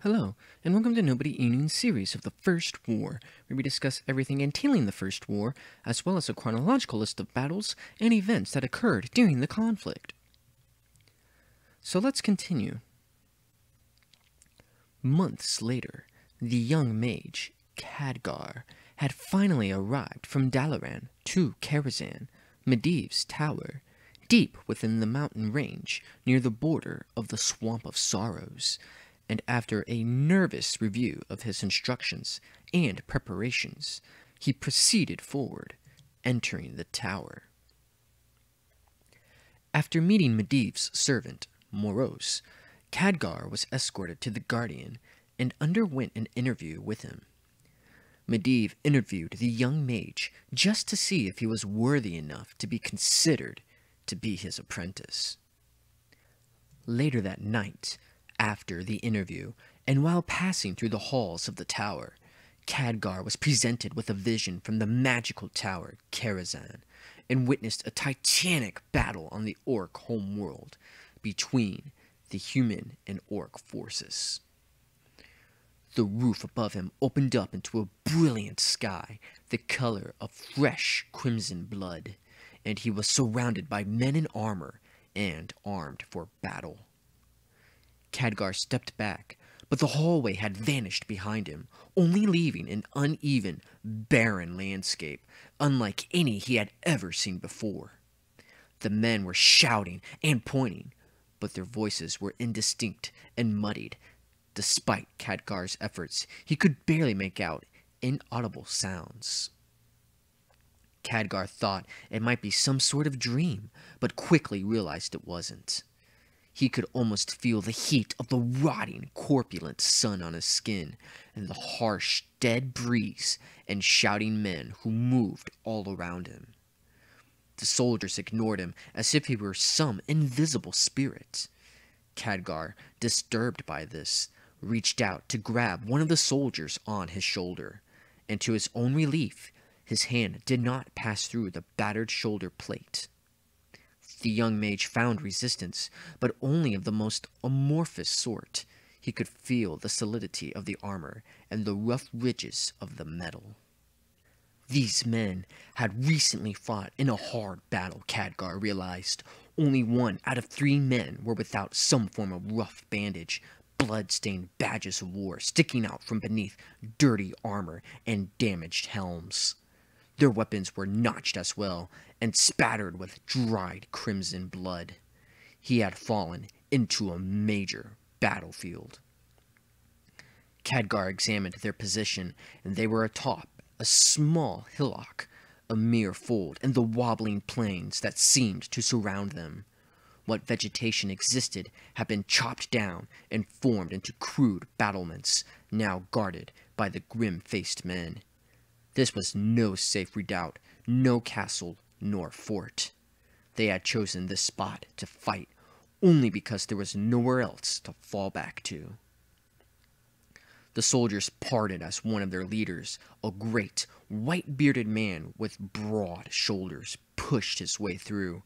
Hello, and welcome to Nobody Eating series of the First War, where we discuss everything entailing the First War, as well as a chronological list of battles and events that occurred during the conflict. So let's continue. Months later, the young mage, Khadgar, had finally arrived from Dalaran to Karazhan, Medivh's tower, deep within the mountain range near the border of the Swamp of Sorrows, and after a nervous review of his instructions and preparations, he proceeded forward, entering the tower. After meeting Medivh's servant, Morose, Khadgar was escorted to the Guardian and underwent an interview with him. Medivh interviewed the young mage just to see if he was worthy enough to be considered to be his apprentice. Later that night, after the interview, and while passing through the halls of the tower, Khadgar was presented with a vision from the magical tower Karazhan, and witnessed a titanic battle on the orc homeworld between the human and orc forces. The roof above him opened up into a brilliant sky, the color of fresh crimson blood, and he was surrounded by men in armor and armed for battle. Khadgar stepped back, but the hallway had vanished behind him, only leaving an uneven, barren landscape, unlike any he had ever seen before. The men were shouting and pointing, but their voices were indistinct and muddied. Despite Khadgar's efforts, he could barely make out inaudible sounds. Khadgar thought it might be some sort of dream, but quickly realized it wasn't. He could almost feel the heat of the rotting, corpulent sun on his skin, and the harsh, dead breeze and shouting men who moved all around him. The soldiers ignored him as if he were some invisible spirit. Khadgar, disturbed by this, reached out to grab one of the soldiers on his shoulder, and to his own relief, his hand did not pass through the battered shoulder plate. The young mage found resistance, but only of the most amorphous sort. He could feel the solidity of the armor and the rough ridges of the metal. These men had recently fought in a hard battle, Khadgar realized. Only 1 out of 3 men were without some form of rough bandage, blood-stained badges of war sticking out from beneath dirty armor and damaged helms. Their weapons were notched as well, and spattered with dried crimson blood. He had fallen into a major battlefield. Khadgar examined their position, and they were atop a small hillock, a mere fold in the wobbling plains that seemed to surround them. What vegetation existed had been chopped down and formed into crude battlements, now guarded by the grim-faced men. This was no safe redoubt, no castle, nor fort. They had chosen this spot to fight only because there was nowhere else to fall back to. The soldiers parted as one of their leaders, a great, white-bearded man with broad shoulders, pushed his way through.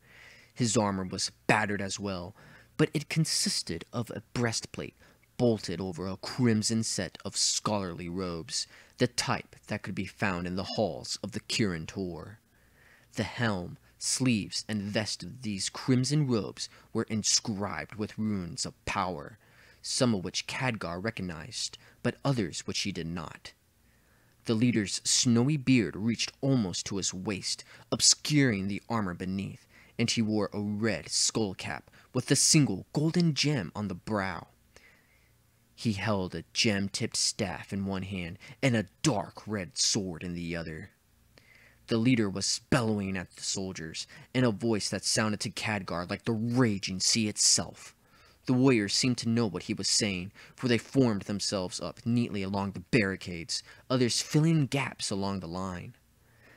His armor was battered as well, but it consisted of a breastplate bolted over a crimson set of scholarly robes, the type that could be found in the halls of the Kirin Tor. The helm, sleeves, and vest of these crimson robes were inscribed with runes of power, some of which Khadgar recognized, but others which he did not. The leader's snowy beard reached almost to his waist, obscuring the armor beneath, and he wore a red skull cap with a single golden gem on the brow. He held a gem-tipped staff in one hand and a dark red sword in the other. The leader was bellowing at the soldiers in a voice that sounded to Khadgar like the raging sea itself. The warriors seemed to know what he was saying, for they formed themselves up neatly along the barricades, others filling gaps along the line.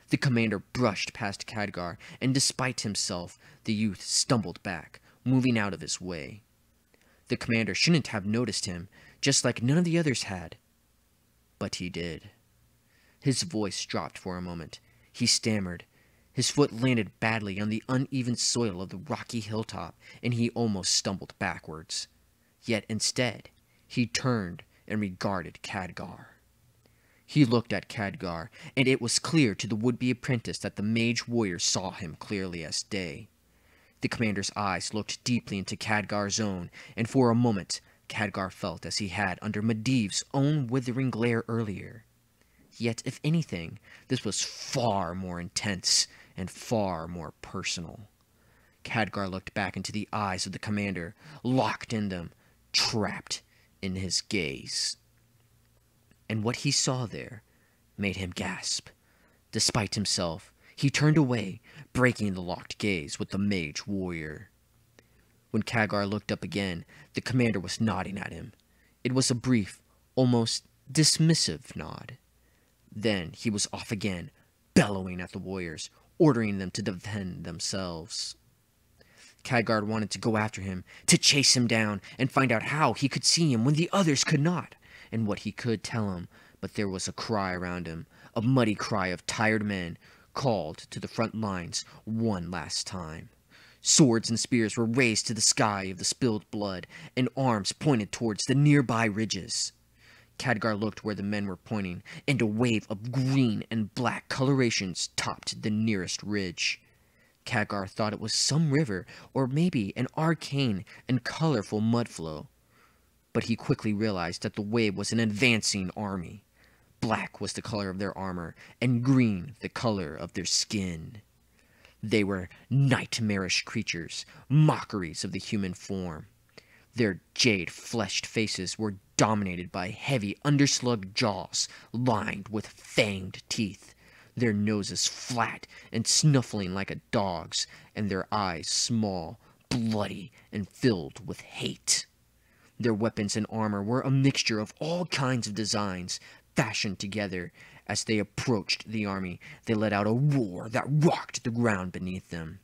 The commander brushed past Khadgar, and despite himself, the youth stumbled back, moving out of his way. The commander shouldn't have noticed him, just like none of the others had. But he did. His voice dropped for a moment. He stammered. His foot landed badly on the uneven soil of the rocky hilltop, and he almost stumbled backwards. Yet instead, he turned and regarded Khadgar. He looked at Khadgar, and it was clear to the would-be apprentice that the mage warrior saw him clearly as day. The commander's eyes looked deeply into Khadgar's own, and for a moment Khadgar felt as he had under Medivh's own withering glare earlier. Yet, if anything, this was far more intense and far more personal. Khadgar looked back into the eyes of the commander, locked in them, trapped in his gaze. And what he saw there made him gasp. Despite himself, he turned away, breaking the locked gaze with the mage warrior. When Khadgar looked up again, the commander was nodding at him. It was a brief, almost dismissive nod. Then he was off again, bellowing at the warriors, ordering them to defend themselves. Khadgar wanted to go after him, to chase him down, and find out how he could see him when the others could not, and what he could tell him, but there was a cry around him, a muddy cry of tired men, called to the front lines one last time. Swords and spears were raised to the sky of the spilled blood, and arms pointed towards the nearby ridges. Khadgar looked where the men were pointing, and a wave of green and black colorations topped the nearest ridge. Khadgar thought it was some river, or maybe an arcane and colorful mudflow. But he quickly realized that the wave was an advancing army. Black was the color of their armor, and green the color of their skin. They were nightmarish creatures, mockeries of the human form. Their jade-fleshed faces were dominated by heavy, underslugged jaws lined with fanged teeth, their noses flat and snuffling like a dog's, and their eyes small, bloody, and filled with hate. Their weapons and armor were a mixture of all kinds of designs, fashioned together. As they approached the army, they let out a roar that rocked the ground beneath them.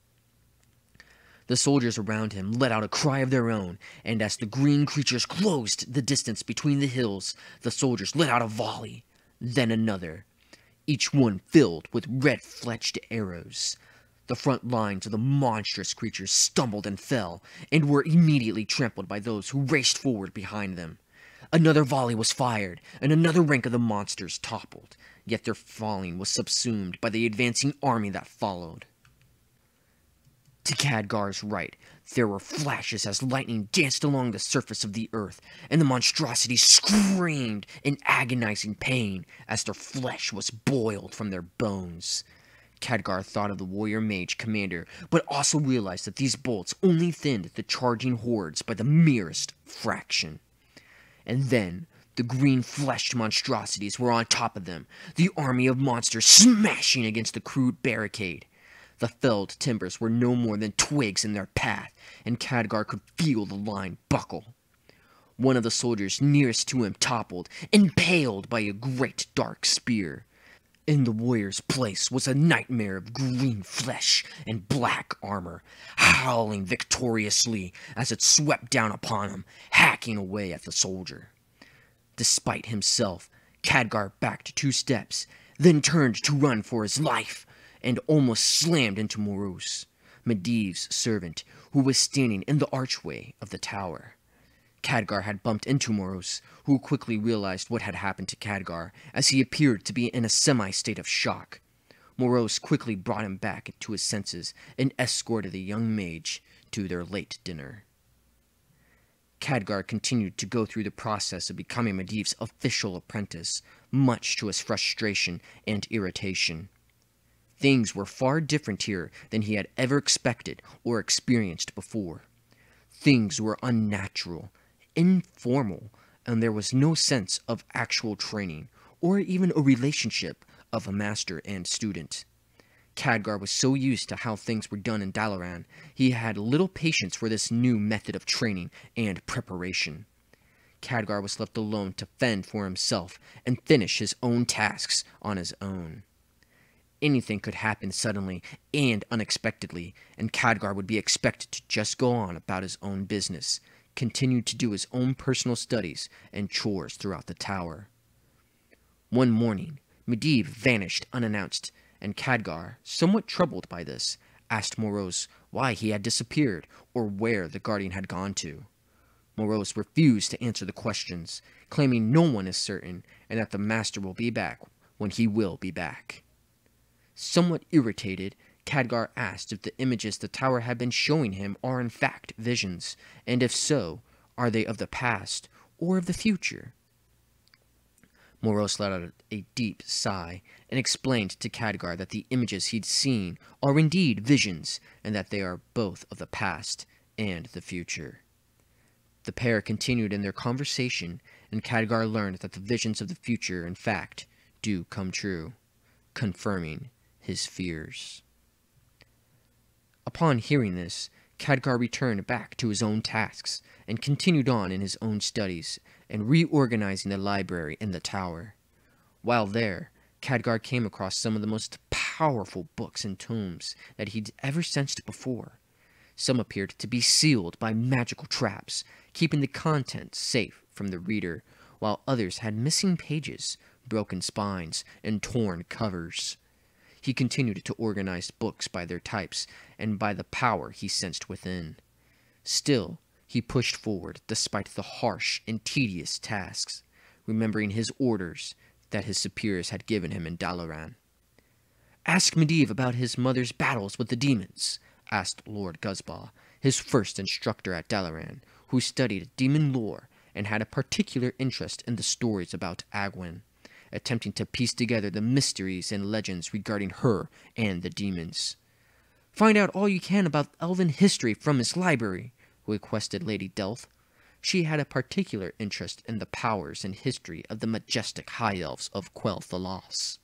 The soldiers around him let out a cry of their own, and as the green creatures closed the distance between the hills, the soldiers let out a volley, then another, each one filled with red-fletched arrows. The front lines of the monstrous creatures stumbled and fell, and were immediately trampled by those who raced forward behind them. Another volley was fired, and another rank of the monsters toppled, yet their falling was subsumed by the advancing army that followed. To Khadgar's right, there were flashes as lightning danced along the surface of the earth, and the monstrosities screamed in agonizing pain as their flesh was boiled from their bones. Khadgar thought of the warrior mage commander, but also realized that these bolts only thinned the charging hordes by the merest fraction. And then, the green-fleshed monstrosities were on top of them, the army of monsters smashing against the crude barricade. The felled timbers were no more than twigs in their path, and Khadgar could feel the line buckle. One of the soldiers nearest to him toppled, impaled by a great dark spear. In the warrior's place was a nightmare of green flesh and black armor, howling victoriously as it swept down upon him, hacking away at the soldier. Despite himself, Khadgar backed 2 steps, then turned to run for his life, and almost slammed into Morose, Medivh's servant, who was standing in the archway of the tower. Khadgar had bumped into Morose, who quickly realized what had happened to Khadgar, as he appeared to be in a semi-state of shock. Morose quickly brought him back to his senses and escorted the young mage to their late dinner. Khadgar continued to go through the process of becoming Medivh's official apprentice, much to his frustration and irritation. Things were far different here than he had ever expected or experienced before. Things were unnatural, informal, and there was no sense of actual training, or even a relationship of a master and student. Khadgar was so used to how things were done in Dalaran, he had little patience for this new method of training and preparation. Khadgar was left alone to fend for himself and finish his own tasks on his own. Anything could happen suddenly and unexpectedly, and Khadgar would be expected to just go on about his own business, continue to do his own personal studies and chores throughout the tower. One morning, Medivh vanished unannounced, and Khadgar, somewhat troubled by this, asked Morose why he had disappeared or where the guardian had gone to. Morose refused to answer the questions, claiming no one is certain and that the master will be back when he will be back. Somewhat irritated, Khadgar asked if the images the tower had been showing him are in fact visions, and if so, are they of the past or of the future? Morose let out a deep sigh and explained to Khadgar that the images he'd seen are indeed visions, and that they are both of the past and the future. The pair continued in their conversation, and Khadgar learned that the visions of the future, in fact, do come true, confirming his fears. Upon hearing this, Khadgar returned back to his own tasks and continued on in his own studies and reorganizing the library in the tower. While there, Khadgar came across some of the most powerful books and tomes that he'd ever sensed before. Some appeared to be sealed by magical traps, keeping the contents safe from the reader, while others had missing pages, broken spines, and torn covers. He continued to organize books by their types and by the power he sensed within. Still, he pushed forward despite the harsh and tedious tasks, remembering his orders that his superiors had given him in Dalaran. "Ask Medivh about his mother's battles with the demons," asked Lord Guzbaugh, his first instructor at Dalaran, who studied demon lore and had a particular interest in the stories about Agwin, attempting to piece together the mysteries and legends regarding her and the demons. "Find out all you can about elven history from his library," requested Lady Delth. She had a particular interest in the powers and history of the majestic high elves of Quel'Thalas.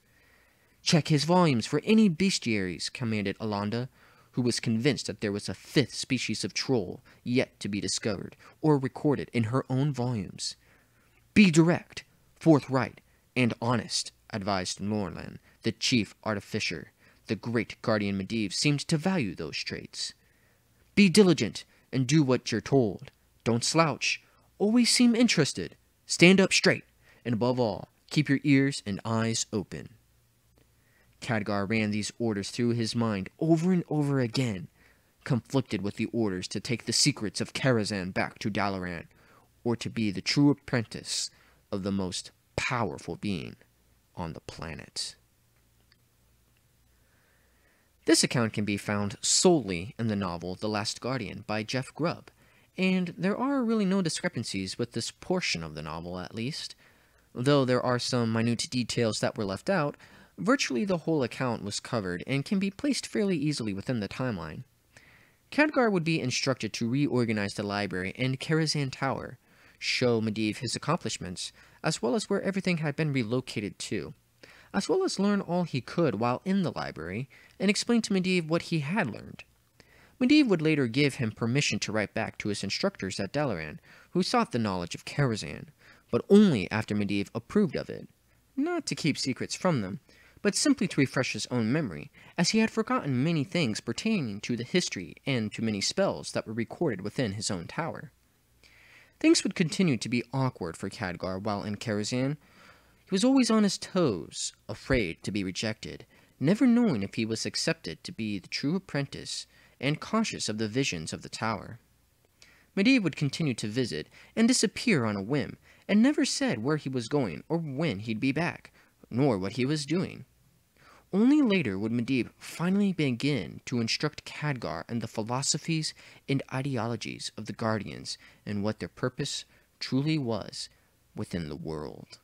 "Check his volumes for any bestiaries," commanded Alonda, who was convinced that there was a fifth species of troll yet to be discovered or recorded in her own volumes. "Be direct, forthright, and honest," advised Norlan, the chief artificer. The great guardian Medivh seemed to value those traits. "Be diligent, and do what you're told. Don't slouch. Always seem interested. Stand up straight, and above all, keep your ears and eyes open." Khadgar ran these orders through his mind over and over again, conflicted with the orders to take the secrets of Karazhan back to Dalaran, or to be the true apprentice of the most powerful being on the planet. This account can be found solely in the novel The Last Guardian by Jeff Grubb, and there are really no discrepancies with this portion of the novel, at least. Though there are some minute details that were left out, virtually the whole account was covered and can be placed fairly easily within the timeline. Khadgar would be instructed to reorganize the library and Karazhan Tower, show Medivh his accomplishments, as well as where everything had been relocated to, as well as learn all he could while in the library, and explain to Medivh what he had learned. Medivh would later give him permission to write back to his instructors at Dalaran, who sought the knowledge of Karazhan, but only after Medivh approved of it, not to keep secrets from them, but simply to refresh his own memory, as he had forgotten many things pertaining to the history and to many spells that were recorded within his own tower. Things would continue to be awkward for Khadgar while in Karazhan. He was always on his toes, afraid to be rejected, never knowing if he was accepted to be the true apprentice, and cautious of the visions of the tower. Medivh would continue to visit and disappear on a whim, and never said where he was going or when he'd be back, nor what he was doing. Only later would Medivh finally begin to instruct Khadgar in the philosophies and ideologies of the Guardians and what their purpose truly was within the world.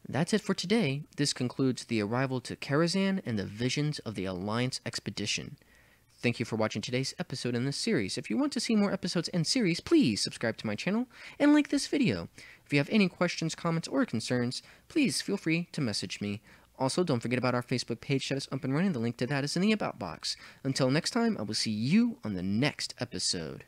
That's it for today. This concludes the arrival to Karazhan and the visions of the Alliance expedition. Thank you for watching today's episode in this series. If you want to see more episodes and series, please subscribe to my channel and like this video. If you have any questions, comments, or concerns, please feel free to message me. Also, don't forget about our Facebook page that is up and running. The link to that is in the About box. Until next time, I will see you on the next episode.